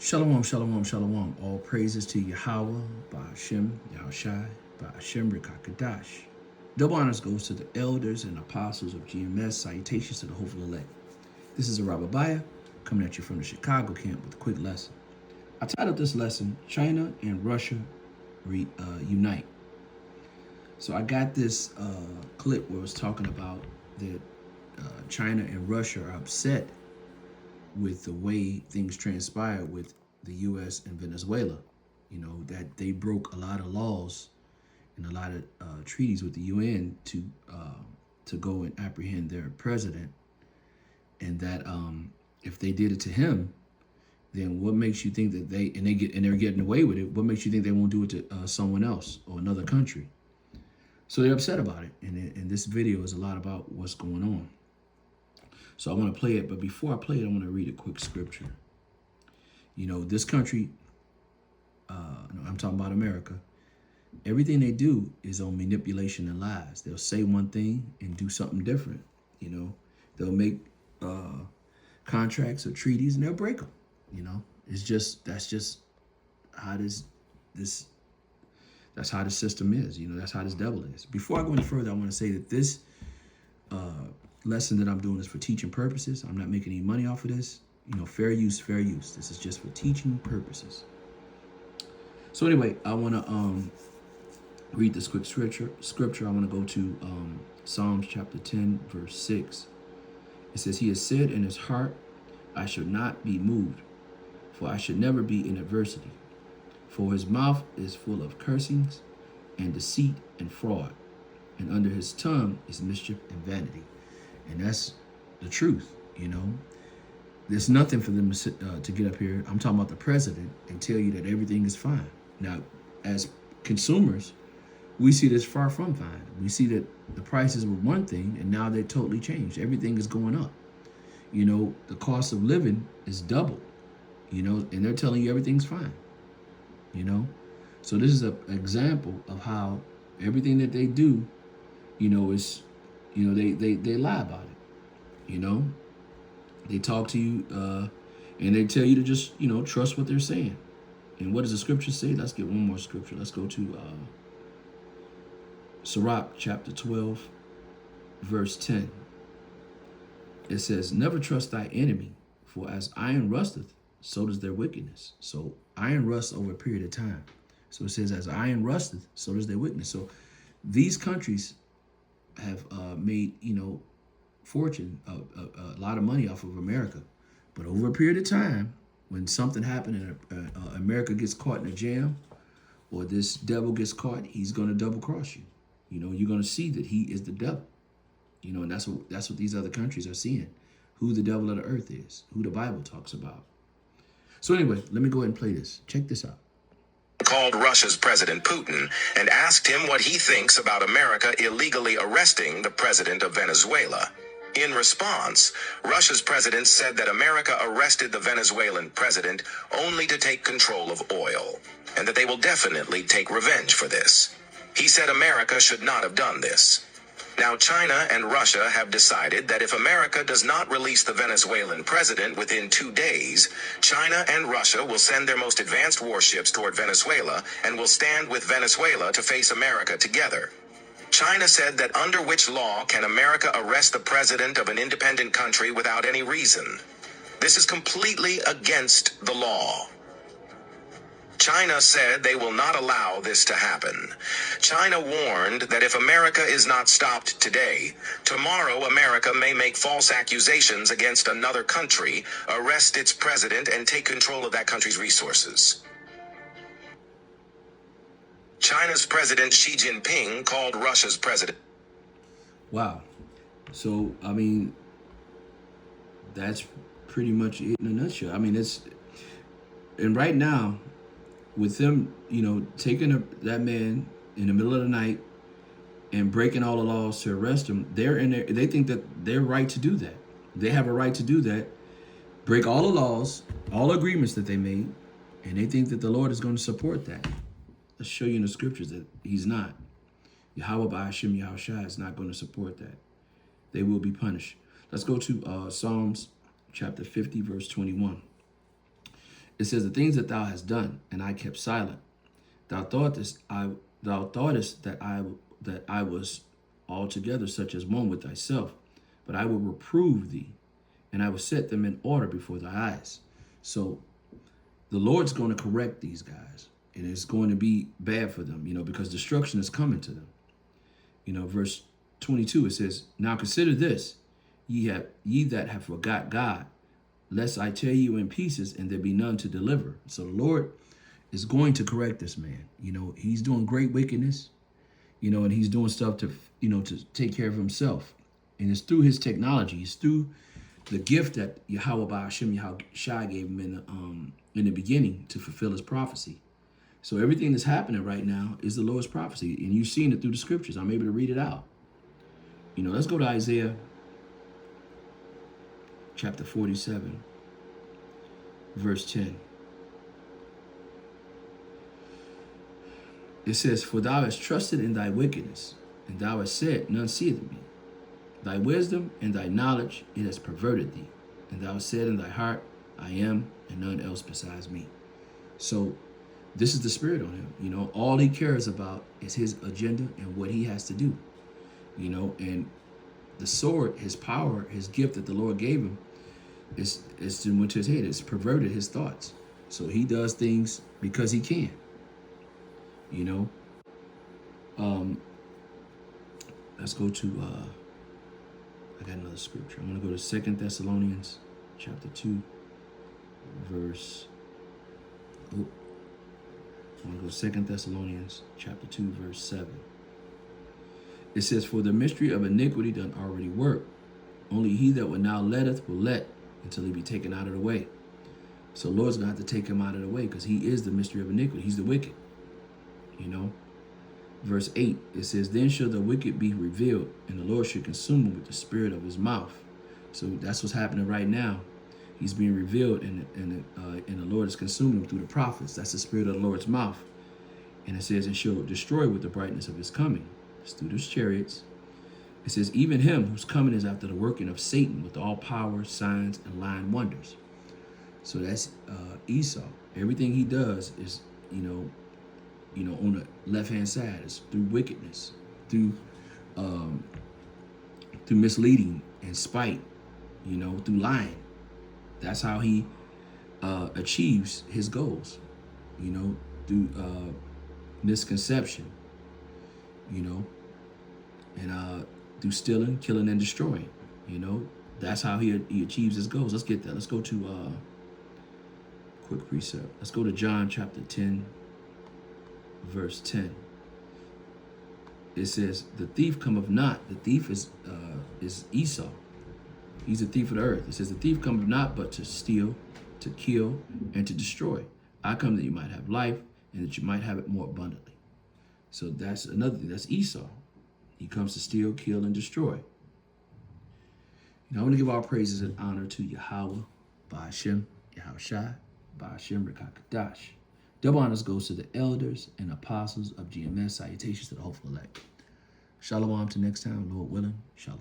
Shalom, shalom, shalom. All praises to Yahweh, Ba'ashem, Yahushai, Ba'ashem, Rekakadash. Double honors goes to the elders and apostles of GMS. Salutations to the hopeful elect. This is Arabiah coming at you from the Chicago camp with a quick lesson. I titled this lesson, China and Russia Unite. So I got this clip where it was talking about that China and Russia are upset with the way things transpired with the U.S. and Venezuela. You know, that they broke a lot of laws and a lot of treaties with the UN to go and apprehend their president, and that if they did it to him, then what makes you think that they're getting away with it? What makes you think they won't do it to someone else or another country? So they're upset about it, and this video is a lot about what's going on. So I want to play it, but before I play it, I want to read a quick scripture. You know, this country, I'm talking about America, everything they do is on manipulation and lies. They'll say one thing and do something different. You know, they'll make contracts or treaties and they'll break them. You know, that's just how that's how the system is. You know, that's how this devil is. Before I go any further, I want to say that this lesson that I'm doing is for teaching purposes. I'm not making any money off of this. You know, fair use, fair use. This is just for teaching purposes. So anyway, I want to read this quick scripture. I want to go to Psalms chapter 10, verse 6. It says, "He has said in his heart, I shall not be moved, for I should never be in adversity. For his mouth is full of cursings and deceit and fraud, and under his tongue is mischief and vanity." And that's the truth, you know. There's nothing for them to get up here. I'm talking about the president and tell you that everything is fine. Now, as consumers, we see this far from fine. We see that the prices were one thing and now they're totally changed. Everything is going up. You know, the cost of living is doubled, you know, and they're telling you everything's fine, you know. So this is an example of how everything that they do, you know, is, you know, they lie about it, you know. They talk to you and they tell you to just, you know, trust what they're saying. And what does the scripture say? Let's get one more scripture. Let's go to Sirach chapter 12, verse 10. It says, "Never trust thy enemy, for as iron rusteth, so does their wickedness." So iron rusts over a period of time. So it says, as iron rusteth, so does their wickedness. So these countries have made, you know, fortune, a lot of money off of America. But over a period of time, when something happened and America gets caught in a jam, or this devil gets caught, he's going to double cross you. You know, you're going to see that he is the devil. You know, and that's what these other countries are seeing, who the devil of the earth is, who the Bible talks about. So anyway, let me go ahead and play this. Check this out. Called Russia's President Putin and asked him what he thinks about America illegally arresting the president of Venezuela. In response, Russia's president said that America arrested the Venezuelan president only to take control of oil, and that they will definitely take revenge for this. He said America should not have done this. Now, China and Russia have decided that if America does not release the Venezuelan president within 2 days, China and Russia will send their most advanced warships toward Venezuela and will stand with Venezuela to face America together. China said that under which law can America arrest the president of an independent country without any reason? This is completely against the law. China said they will not allow this to happen. China warned that if America is not stopped today, tomorrow America may make false accusations against another country, arrest its president, and take control of that country's resources. China's President Xi Jinping called Russia's president. Wow. So, I mean, that's pretty much it in a nutshell. I mean, and right now, with them, you know, taking that man in the middle of the night and breaking all the laws to arrest him, they think that they're right to do that. They have a right to do that, break all the laws, all agreements that they made, and they think that the Lord is going to support that. Let's show you in the scriptures that he's not. Yahweh Ba'ashem Yahushai is not going to support that. They will be punished. Let's go to Psalms chapter 50, verse 21. It says, the things that thou hast done, and I kept silent. Thou thoughtest that I was altogether such as one with thyself, but I will reprove thee, and I will set them in order before thy eyes. So the Lord's going to correct these guys, and it's going to be bad for them, because destruction is coming to them. Verse 22, it says, now consider this, ye that have forgot God, lest I tear you in pieces and there be none to deliver. So the Lord is going to correct this man. He's doing great wickedness, and he's doing stuff to take care of himself. And it's through his technology. It's through the gift that Yahweh Ba'ashem Yahushai gave him in the beginning to fulfill his prophecy. So everything that's happening right now is the Lord's prophecy. And you've seen it through the scriptures. I'm able to read it out. Let's go to Isaiah chapter 47, verse 10. It says, for thou hast trusted in thy wickedness, and thou hast said, none seeth me. Thy wisdom and thy knowledge, it has perverted thee. And thou hast said in thy heart, I am, and none else besides me. So this is the spirit on him. All he cares about is his agenda and what he has to do. And the sword, his power, his gift that the Lord gave him, is went to his head. It's perverted his thoughts. So he does things because he can. Let's go to I got another scripture. I'm going to go to 2 Thessalonians chapter 2, verse. I'm going to go to 2 Thessalonians chapter 2, verse 7. It says, for the mystery of iniquity doth already work. Only he that will now letteth will let until he be taken out of the way. So Lord's going to have to take him out of the way because he is the mystery of iniquity. He's the wicked. Verse 8, it says, then shall the wicked be revealed, and the Lord shall consume him with the spirit of his mouth. So that's what's happening right now. He's being revealed, and the Lord is consuming him through the prophets. That's the spirit of the Lord's mouth. And it says, and shall destroy with the brightness of his coming. It's through those chariots. It says, even him whose coming is after the working of Satan with all power, signs, and lying wonders. So that's Esau. Everything he does is, on the left-hand side is through wickedness, through misleading and spite, through lying. That's how he achieves his goals, through misconception, and through stealing, killing, and destroying. That's how he achieves his goals. Let's get that. Let's go to quick precept. Let's go to John chapter 10. Verse 10. It says, the thief cometh not. The thief is Esau. He's a thief of the earth. It says, the thief cometh not but to steal, to kill, and to destroy. I come that you might have life, and that you might have it more abundantly. So that's another thing. That's Esau. He comes to steal, kill, and destroy. I want to give all praises and honor to Yahweh, Ba'ashem, Yahushai, Ba'ashem, Rekakadash. Double honors goes to the elders and apostles of GMS. Salutations to the hopeful elect. Shalom till next time, Lord willing. Shalom.